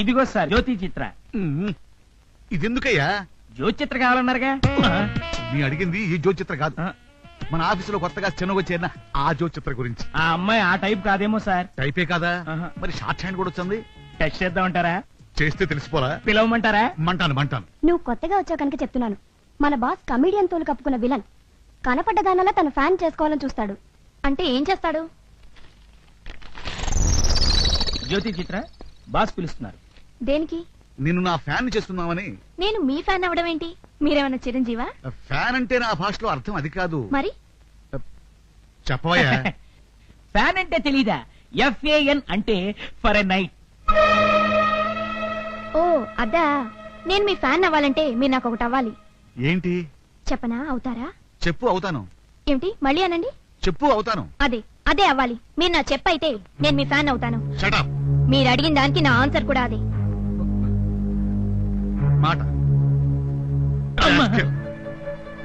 ఇదిగో సార్ జ్యోతి చిత్ర. ఇదెందుకయ్యా? జ్యోతి చిత్ర కావాలన్నారుగా. నీ అడిగింది ఈ జ్యోతిచిత్ర కాదు, మన ఆఫీసులో కొత్తగా చిన్నగా చేరిన ఆ జ్యోతిచిత్ర గురించి. ఆ అమ్మాయి ఆ టైప్ కాదేమో సార్. టైపే కాదా? ఆహా. మరి షార్ట్ హ్యాండ్ కూడా వచ్చింది. టెస్ట్ చేద్దామంటారా? చేస్తే తెలిసిపోరా? పిలవమంటారా? మంటాను. నువ్వు కొత్తగా వచ్చావు కనుక చెప్తున్నాను. మన బాస్ కమీడియన్ తోలు కప్పుకున్న విలన్. కనపడ్డదానలా తన ఫ్యాన్ చేసుకోవాలని చూస్తాడు. అంటే ఏం చేస్తాడు? జ్యోతి చిత్ర, బాస్ పిలుస్తున్నారు. దేనికి? నిన్ను నా ఫ్యాన్ చేసుకుందామని. నేను మీ ఫ్యాన్ అవడం ఏంటి? మీరేమన్నా చిరంజీవా? ఫ్యాన్ అంటే నా భాషలో అర్థం అది కాదు. మరి చెప్పవయ్యా. ఫ్యాన్ అంటే తెలీదా? FAN అంటే ఫర్ ఎ నైట్. ఓ అదా. నేను మీ ఫ్యాన్ అవ్వాలంటే మీరు నాకు ఒకటి అవ్వాలి. ఏంటి? చెప్పనా? అవుతారా? చెప్పు, అవుతాను. ఏమిటి? మళ్ళీ అనండి. చెప్పు, అవుతాను. అదే అవ్వాలి. మీరు నా చెప్పైతే నేను మీ ఫ్యాన్ అవుతాను. Shut up. మీరు అడిగిన దానికి నా ఆన్సర్ కూడా అదే. మాట.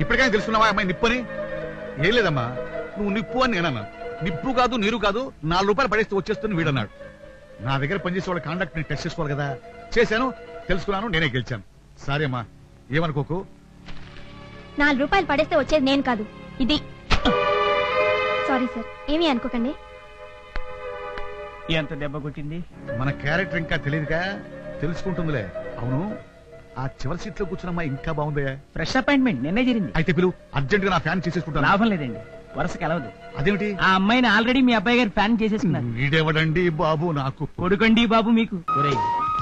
ఇప్పటికైనా తెలుసుకున్నావా అమ్మాయి నిప్పని? ఏం లేదమ్మా, నువ్వు నిప్పు అని నేనన్నా. నిప్పు కాదు, నీరు కాదు, 4 రూపాయలు పడేస్తే వచ్చేస్తుంది వీడన్నాడు. నా దగ్గర పనిచేసే వాళ్ళ కాండక్ట్ ని టెస్ట్ చేసుకోవాలి కదా. చేశాను, తెలుసుకున్నాను, నేనే గెలిచాను. సరే అమ్మా, ఏమనుకోకు. 4 రూపాయలు పడేస్తే వచ్చేది నేను కాదు, ఇది. సారీ సార్, ఏమీ అనుకోకండి. ఎంత దెబ్బ కొట్టింది? మన క్యారెక్టర్ ఇంకా తెలియదుగా, తెలుసుకుంటుందిలే. అవును, ఆ చివరి సీట్ లో కూర్చున్నమ్మా ఇంకా బాగుందయ్యా. ఫ్రెష్ అపాయింట్మెంట్ నిన్నే జరిగింది. అయితే పిలువు, అర్జెంట్ గా నా ఫ్యాన్ చేసేసుకుంటాను. లాభం లేదండి, వరుస కలవదు. అదేమిటి? ఆ అమ్మాయిని ఆల్రెడీ మీ అబ్బాయి గారు ఫ్యాన్ చేసేసుకున్నారు. వీడేవడండి బాబు నాకు? కొడుకండి బాబు మీకు.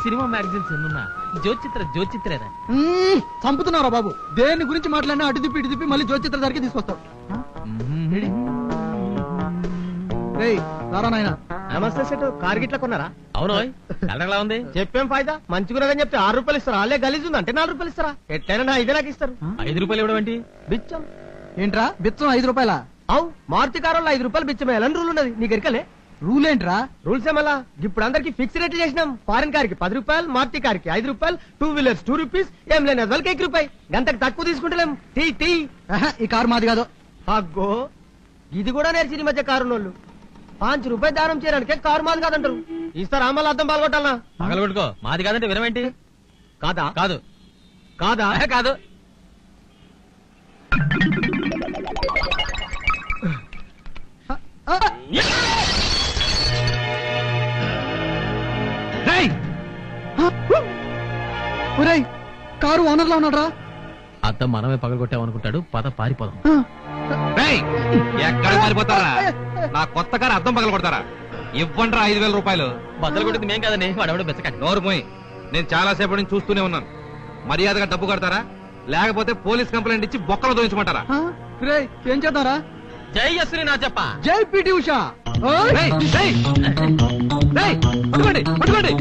సినిమా మ్యాగజైన్స్ ఎన్నున్నా జ్యోతిచిత్రేరా. చంపుతున్నారా బాబు? దేని గురించి మాట్లాడినా అటు తిప్పి ఇటు తిప్పి మళ్ళీ జ్యోతిచిత్ర దగ్గరికి తీసుకొస్తావు. రారా నాయన. నమస్తే సెట్. కార్ గిట్ల కొన్నారా? అవును. ఎలా ఉంది? చెప్పేం ఫాయిదా? మంచిగున్నదని చెప్తే 6 రూపాయలు ఇస్తారా? అల్లే గలీజ్ ఉంది అంటే 4 రూపాయలు ఇస్తారా? ఎట్లయినా నా 5 నాకు ఇస్తారు. 5 రూపాయలు ఇవ్వడం ఏంటి? బిచ్చం. ఏంట్రా బిచ్చం? 5 రూపాయలా? అవు మారుతి కారులో 5 రూపాయలు బిచ్చం వేయాలని రూల్ ఉన్నది. నీకు ఎరకలే? రూల్ ఏంట్రా? రూల్స్ ఏమలా? ఇప్పుడు అందరికి ఫిక్స్ రేట్ చేసినాం. ఫారెన్ కార్ కి 10 రూపాయలు, మారుతి కార్ కి 5 రూపాయలు, 2 వీలర్స్ 2 రూపీస్, ఏం లేని వాళ్ళకి 1 రూపాయి. గంటకు తక్కువ తీసుకుంటలేం. టీ ఈ కారు మాది కాదు. అగ్గో, ఇది కూడా నేర్చి ఈ మధ్య కారున్నోళ్ళు 5 రూపాయలు దానం చేయడానికి కారు మాది కాదంటారు. ఇస్తారా? మళ్ళీ అర్థం పాల్గొట్టాలనా? పగలగొట్టుకో. మాది కాదంటే వినమేంటి? కాదా? కాదు. కాదా? కాదు. కారు ఓనర్ లో ఉన్నాడు రా. అద్దం మనమే పగలగొట్టామనుకుంటాడు. పద పారిపోదాం. ఎక్కడ పారిపోతారా? నా కొత్త కారు అద్దం పగల కొడతారా? ఇవ్వండి 5,000 రూపాయలు. బద్దలు కొట్టింది మేం కదండి, వాడెవడో బెచ్చకండి. నోరు పోయి. నేను చాలా సేపటి నుంచి చూస్తూనే ఉన్నాను. మర్యాదగా డబ్బు కడతారా, లేకపోతే పోలీస్ కంప్లైంట్ ఇచ్చి బొక్కలు దోయించమంటారా? ఏం చేద్దారా? జై యశ్రీ నా చెప్ప. జై పిటి ఉషా. పట్టుకోండి, పట్టుకోండి.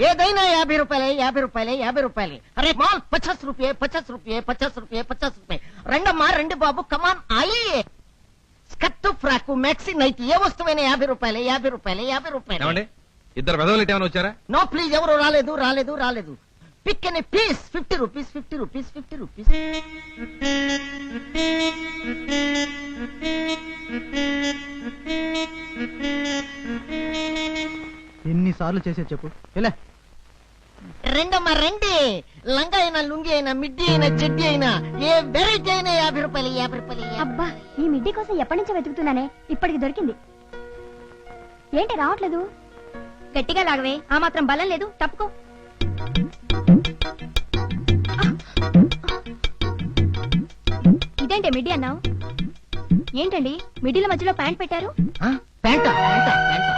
ఏదైనా 50 రూపాయలే, 50 రూపాయలే, 50 రూపాయలే. అరే మాల్ 50 రూపాయే, 50 రూపాయే, 50 రూపాయే, 50 రూపాయే. రెండమ్మా రెండు బాబు, కమాన్ ఆయియే. స్కర్ట్, ఫ్రాక్, మ్యాక్సీ, నైట్ ఏ వస్తువైనా 50 రూపాయలే, 50 రూపాయలే, 50 రూపాయలు. ఏమండి, ఇద్దరు వెధవలు ఏమైనా వచ్చారా? నో ప్లీజ్, ఎవరు రాలేదు. Pick any piece. 50 rupees, 50 rupees, 50 rupees. ఎన్నిసార్లు చేసే చెప్పు. ఇలా రెండమ్మా రండి. లంగా అయినా, లుంగి అయినా, మిడ్డీ అయినా, చెడ్డీ అయినా, ఏ వెరైటీ అయినా 50 రూపాయలు, 50 రూపాయలు. అబ్బా, ఈ మిడ్డీ కోసం ఎప్పటి నుంచో వెతుకుతున్నానే, ఇప్పటికి దొరికింది. ఏంటి రావట్లేదు? గట్టిగా లాగవే, ఆ మాత్రం బలం లేదు. తప్పుకో. ఇదేంటే మిడ్డీ అన్నావు? ఏంటండి మిడ్డీల మధ్యలో ప్యాంట్ పెట్టారు?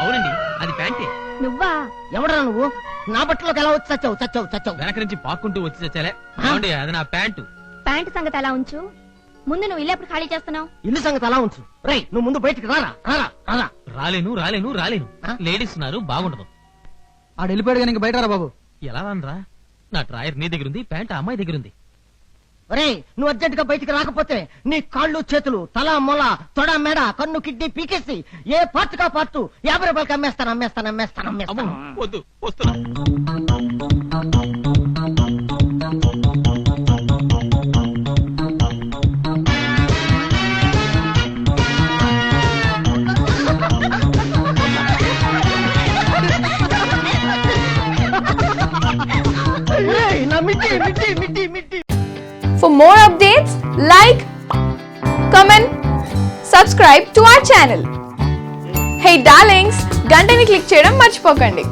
అవునండి, అది ప్యాంటే. నువ్వా? ఎవడరా నువ్వు? నా బట్టలోకి ఎలా వచ్చి చచ్చావు? వెనక నుంచి పాక్కుంటూ వచ్చి చచ్చాలే. అది నా ప్యాంటు. ప్యాంటు సంగతి అలా ఉంచు. ముందు నువ్వు ఇల్లు ఎప్పుడు ఖాళీ చేస్తున్నావు? ఇల్లు సంగతి అలా ఉంచు. రేయ్, నువ్వు ముందు బయటికి రారా. రాలేను. లేడీస్ ఉన్నారు, బాగుండదు. ఆడు వెళ్ళిపోయాడు కానీ ఇంక బయట రా బాబు. ఎలా రానరా? నా ట్రాయర్ నీ దగ్గర ఉంది, ప్యాంట్ అమ్మాయి దగ్గర ఉంది. రేయ్, నువ్వు అర్జెంట్ గా బయటికి రాకపోతే నీ కాళ్ళు, చేతులు, తల, మొల, తొడ, మెడ, కన్ను, కిడ్నీ పీకేసి ఏ పార్ట్ కా పార్ట్ 50 రూపాయలకి అమ్మేస్తాను. వద్దు, వస్తున్నా. మిట్టి For more updates, like, comment, subscribe to our channel. Hey darlings, గంటని click చేయడం మర్చిపోకండి.